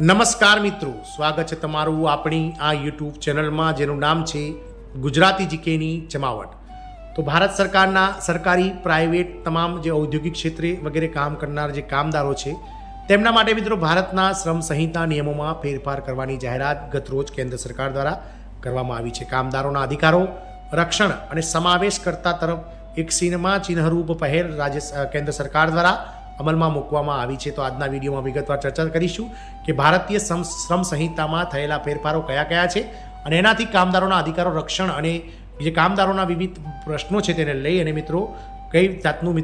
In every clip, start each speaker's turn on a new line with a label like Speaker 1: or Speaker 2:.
Speaker 1: નમસ્કાર મિત્રો, સ્વાગત છે તમારું આપણી આ યુટ્યુબ ચેનલમાં જેનું નામ છે ગુજરાતી જીકેની જમાવટ। તો ભારત સરકારના સરકારી પ્રાઇવેટ તમામ જે ઔદ્યોગિક ક્ષેત્રે વગેરે કામ કરનાર જે કામદારો છે તેમના માટે મિત્રો ભારતના શ્રમ સંહિતા નિયમોમાં ફેરફાર કરવાની જાહેરાત ગતરોજ કેન્દ્ર સરકાર દ્વારા કરવામાં આવી છે। કામદારોના અધિકારો રક્ષણ અને સમાવેશ કરતા તરફ એક ચિહ્નરૂપ પહેલ કેન્દ્ર સરકાર દ્વારા અમલમાં મૂકવામાં આવી છે। તો આજના વિડીયોમાં વિગતવાર ચર્ચા કરીશું કે ભારતીય શ્રમ સંહિતામાં થયેલા ફેરફારો કયા કયા છે અને એનાથી કામદારોના અધિકારો રક્ષણ અને જે કામદારોના વિવિધ પ્રશ્નો છે તેને લઈ અને મિત્રો કઈ જાતનું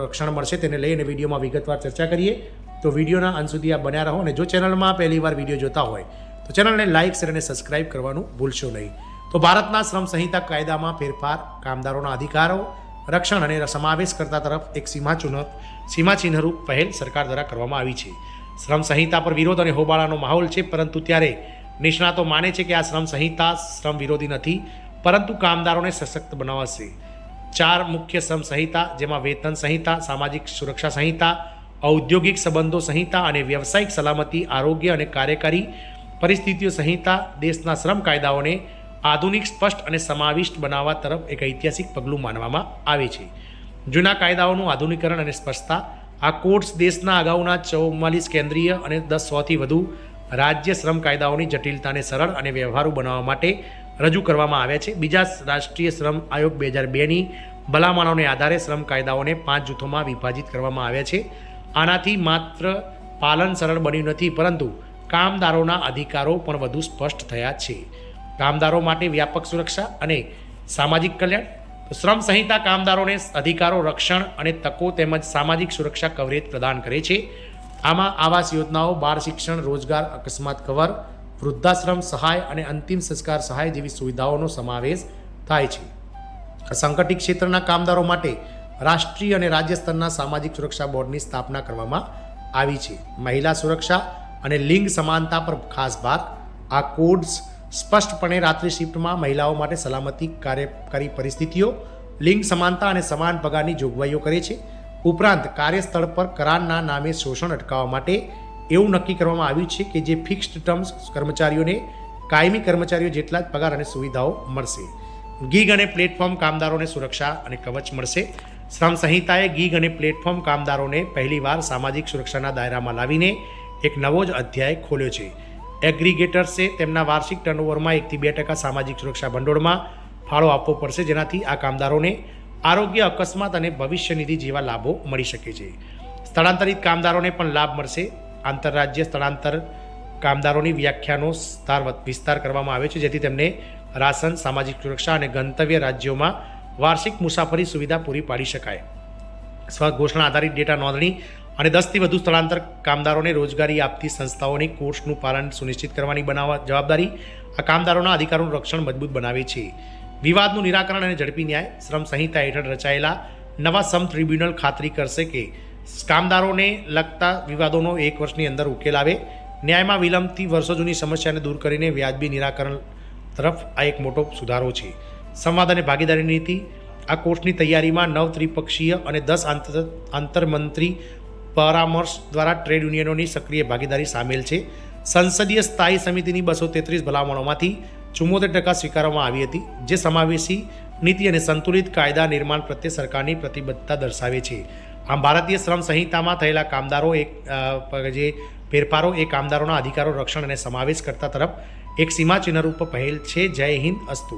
Speaker 1: રક્ષણ મળશે તેને લઈ અને વિડીયોમાં વિગતવાર ચર્ચા કરીએ। તો વિડીયોના અંત સુધી આ બન્યા રહો અને જો ચેનલમાં પહેલીવાર વિડીયો જોતા હોય તો ચેનલને લાઇક શેર અને સબસ્ક્રાઇબ કરવાનું ભૂલશો નહીં। તો ભારતના શ્રમ સંહિતા કાયદામાં ફેરફાર કામદારોના અધિકારો રક્ષણ અને સમાવેશ કરતા તરફ એક સીમાચિહ્નરૂપ પહેલ સરકાર દ્વારા કરવામાં આવી છે। શ્રમ સંહિતા પર વિરોધ અને હોબાળાનો માહોલ છે, પરંતુ ત્યારે નિષ્ણાતો માને છે કે આ શ્રમ સંહિતા શ્રમ વિરોધી નથી પરંતુ કામદારોને સશક્ત બનાવશે। 4 મુખ્ય શ્રમ સંહિતા જેમાં વેતન સંહિતા, સામાજિક સુરક્ષા સંહિતા, ઔદ્યોગિક સંબંધો સંહિતા અને વ્યવસાયિક સલામતી, આરોગ્ય અને કાર્યકારી પરિસ્થિતિઓ સંહિતા દેશના શ્રમ કાયદાઓને આધુનિક, સ્પષ્ટ અને સમાવિષ્ટ બનાવવા તરફ એક ઐતિહાસિક પગલું માનવામાં આવે છે। જૂના કાયદાઓનું આધુનિકરણ અને સ્પષ્ટતા, આ કોડ્સ દેશના અગાઉના 44 કેન્દ્રીય અને 100થી વધુ રાજ્ય શ્રમ કાયદાઓની જટિલતાને સરળ અને વ્યવહારુ બનાવવા માટે રજૂ કરવામાં આવ્યા છે। બીજા રાષ્ટ્રીય શ્રમ આયોગ 2002ની ભલામણોને આધારે શ્રમ કાયદાઓને 5 જૂથોમાં વિભાજિત કરવામાં આવ્યા છે। આનાથી માત્ર પાલન સરળ બન્યું નથી પરંતુ કામદારોના અધિકારો પણ વધુ સ્પષ્ટ થયા છે। કામદારો માટે વ્યાપક સુરક્ષા અને સામાજિક કલ્યાણ, શ્રમ સંહિતા કામદારોને અધિકારો, રક્ષણ અને તકો તેમજ સામાજિક સુરક્ષા કવરેજ પ્રદાન કરે છે। આમાં આવાસ યોજનાઓ, બાળ શિક્ષણ, રોજગાર, અકસ્માત કવર, વૃદ્ધાશ્રમ સહાય અને અંતિમ સંસ્કાર સહાય જેવી સુવિધાઓનો સમાવેશ થાય છે। સંગઠિત ક્ષેત્રના કામદારો માટે રાષ્ટ્રીય અને રાજ્ય સ્તરના સામાજિક સુરક્ષા બોર્ડની સ્થાપના કરવામાં આવી છે। મહિલા સુરક્ષા અને લિંગ સમાનતા પર ખાસ ભાર, આ કોડ્સ સ્પષ્ટપણે રાત્રિ શિફ્ટમાં મહિલાઓ માટે સલામતી, કાર્યકારી પરિસ્થિતિઓ, લિંગ સમાનતા અને સમાન પગારની જોગવાઈઓ કરે છે। ઉપરાંત કાર્યસ્થળ પર કરારના નામે શોષણ અટકાવવા માટે એવું નક્કી કરવામાં આવ્યું છે કે જે ફિક્સ્ડ ટર્મ્સ કર્મચારીઓને કાયમી કર્મચારીઓ જેટલા જ પગાર અને સુવિધાઓ મળશે। ગીગ અને પ્લેટફોર્મ કામદારોને સુરક્ષા અને કવચ મળશે। શ્રમ સંહિતાએ ગીગ અને પ્લેટફોર્મ કામદારોને પહેલીવાર સામાજિક સુરક્ષાના દાયરામાં લાવીને એક નવો જ અધ્યાય ખોલ્યો છે। એગ્રીગેટર્સે તેમના વાર્ષિક ટર્નઓવરમાં 1-2% સામાજિક સુરક્ષા ભંડોળમાં ફાળો આપવો પડશે, જેનાથી આ કામદારોને આરોગ્ય, અકસ્માત અને ભવિષ્ય નિધિ જેવા લાભો મળી શકે છે। સ્થળાંતરિત કામદારોને પણ લાભ મળશે। આંતરરાજ્ય સ્થળાંતર કામદારોની વ્યાખ્યાનો વિસ્તાર કરવામાં આવે છે, જેથી તેમને રાશન, સામાજિક સુરક્ષા અને ગંતવ્ય રાજ્યોમાં વાર્ષિક મુસાફરી સુવિધા પૂરી પાડી શકાય। સ્વઘોષણા આધારિત ડેટા નોંધણી અને 10થી વધુ સ્થળાંતર કામદારોને રોજગારી આપતી સંસ્થાઓની કોર્સનું પાલન સુનિશ્ચિત કરવાની જવાબદારી આ કામદારોના અધિકારોનું રક્ષણ મજબૂત બનાવે છે। વિવાદનું નિરાકરણ અને ઝડપી ન્યાય, શ્રમ સંહિતા હેઠળ રચાયેલા નવા શ્રમ ટ્રિબ્યુનલ ખાતરી કરશે કે કામદારોને લગતા વિવાદોનો 1 વર્ષની અંદર ઉકેલ આવે। ન્યાયમાં વિલંબથી વર્ષો જૂની સમસ્યાને દૂર કરીને વ્યાજબી નિરાકરણ તરફ આ એક મોટો સુધારો છે। સંવાદ અને ભાગીદારી નીતિ, આ કોર્સની તૈયારીમાં 9 ત્રિપક્ષીય અને 10 આંતરમંત્રી પરામર્શ દ્વારા ટ્રેડ યુનિયનોની સક્રિય ભાગીદારી સામેલ છે। સંસદીય સ્થાયી સમિતિની 233 ભલામણોમાંથી 74% સ્વીકારવામાં આવી હતી, જે સમાવેશી નીતિ અને સંતુલિત કાયદા નિર્માણ પ્રત્યે સરકારની પ્રતિબદ્ધતા દર્શાવે છે। આમ ભારતીય શ્રમ સંહિતામાં થયેલા ફેરફારો એ કામદારોના અધિકારો, રક્ષણ અને સમાવેશ કરતા તરફ એક સીમાચિહ્નરૂપ પહેલ છે। જય હિન્દ, અસ્તુ।